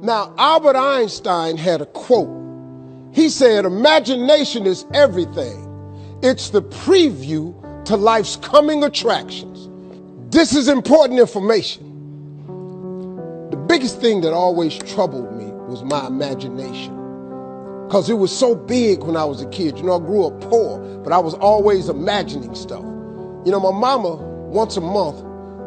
Now, Albert Einstein had a quote. He said, imagination is everything. It's the preview to life's coming attractions. This is important information. The biggest thing that always troubled me was my imagination, because it was so big when I was a kid. You know, I grew up poor, but I was always imagining stuff. You know, my mama, once a month,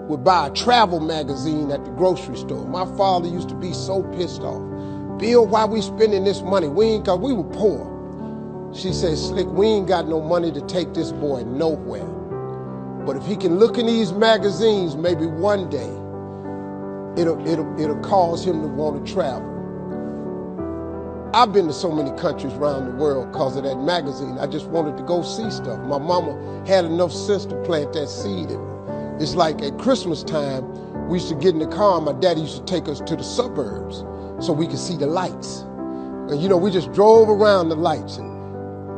would buy a travel magazine at the grocery store. My father used to be so pissed off. Bill, why we spending this money? We were poor. She said, Slick, we ain't got no money to take this boy nowhere. But if he can look in these magazines, maybe one day, it'll cause him to want to travel. I've been to so many countries around the world because of that magazine. I just wanted to go see stuff. My mama had enough sense to plant that seed in me. It's like at Christmas time, we used to get in the car and my daddy used to take us to the suburbs so we could see the lights. And you know, we just drove around the lights. And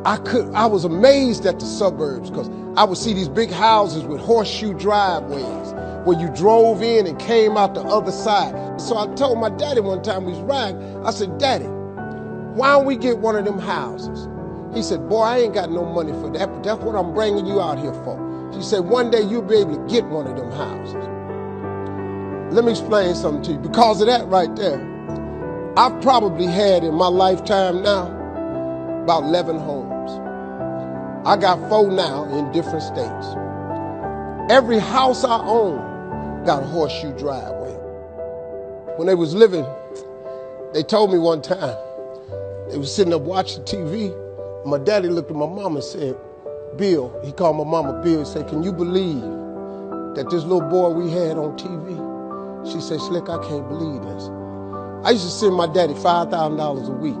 I was amazed at the suburbs because I would see these big houses with horseshoe driveways where you drove in and came out the other side. So I told my daddy one time we was riding, I said, Daddy, why don't we get one of them houses? He said, boy, I ain't got no money for that, but that's what I'm bringing you out here for. She said, one day you'll be able to get one of them houses. Let me explain something to you. Because of that right there, I've probably had in my lifetime now about 11 homes. I got 4 now in different states. Every house I own got a horseshoe driveway. When they was living, they told me one time, they was sitting up watching TV. My daddy looked at my mama and said, Bill, he called my mama Bill, he said, can you believe that this little boy we had on TV? She said, Slick, I can't believe this. I used to send my daddy $5,000 a week.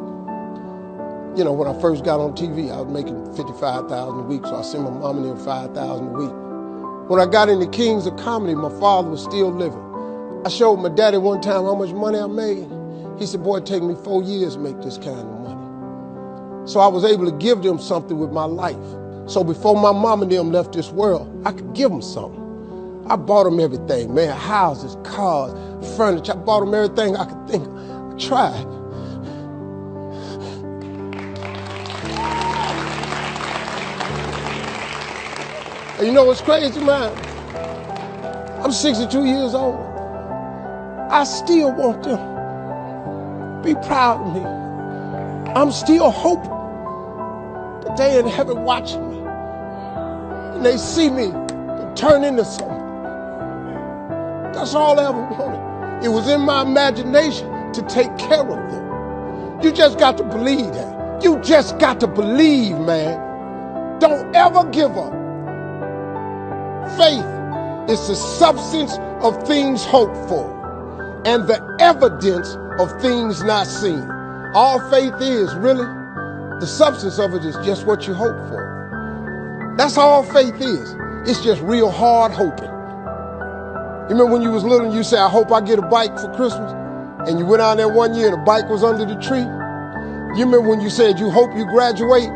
You know, when I first got on TV, I was making $55,000 a week, so I sent my mom and them $5,000 a week. When I got into Kings of Comedy, my father was still living. I showed my daddy one time how much money I made. He said, boy, it take me 4 years to make this kind of money. So I was able to give them something with my life. So before my mom and them left this world, I could give them something. I bought them everything, man, houses, cars, furniture. I bought them everything I could think of. I tried. And you know what's crazy, man? I'm 62 years old. I still want them to be proud of me. I'm still hoping that they in heaven watching me. And they see me turn into something. That's all I ever wanted. It was in my imagination to take care of them. You just got to believe that. You just got to believe, man. Don't ever give up. Faith is the substance of things hoped for and the evidence of things not seen. All faith is, really, the substance of it is just what you hope for. That's all faith is. It's just real hard hoping. You remember when you was little and you said, I hope I get a bike for Christmas? And you went out there one year and the bike was under the tree? You remember when you said you hope you graduate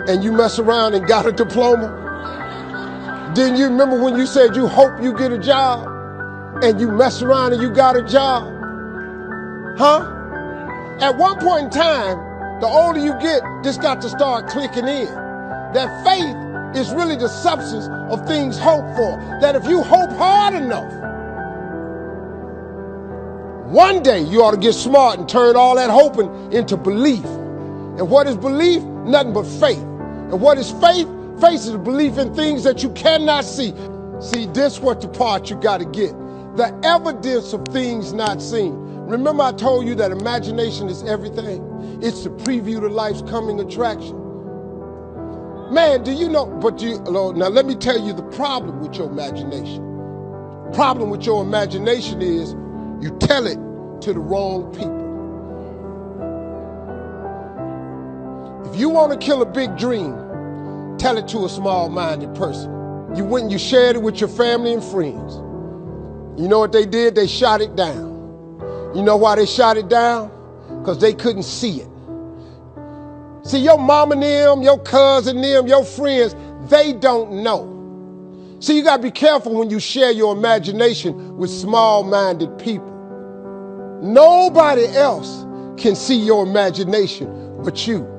and you mess around and got a diploma? Didn't you remember when you said you hope you get a job and you mess around and you got a job? Huh? At one point in time, the older you get, this got to start clicking in. That faith is really the substance of things hoped for. That if you hope hard enough, one day you ought to get smart and turn all that hoping into belief. And what is belief? Nothing but faith. And what is faith? Faith is belief in things that you cannot see. See, this what the part you got to get. The evidence of things not seen. Remember I told you that imagination is everything? It's the preview to life's coming attraction. Man, do you know, now let me tell you the problem with your imagination. Problem with your imagination is you tell it to the wrong people. If you want to kill a big dream, tell it to a small-minded person. You went and you shared it with your family and friends. You know what they did? They shot it down. You know why they shot it down? Because they couldn't see it. See, your mom and them, your cousin them, your friends, they don't know. See, you got to be careful when you share your imagination with small-minded people. Nobody else can see your imagination but you.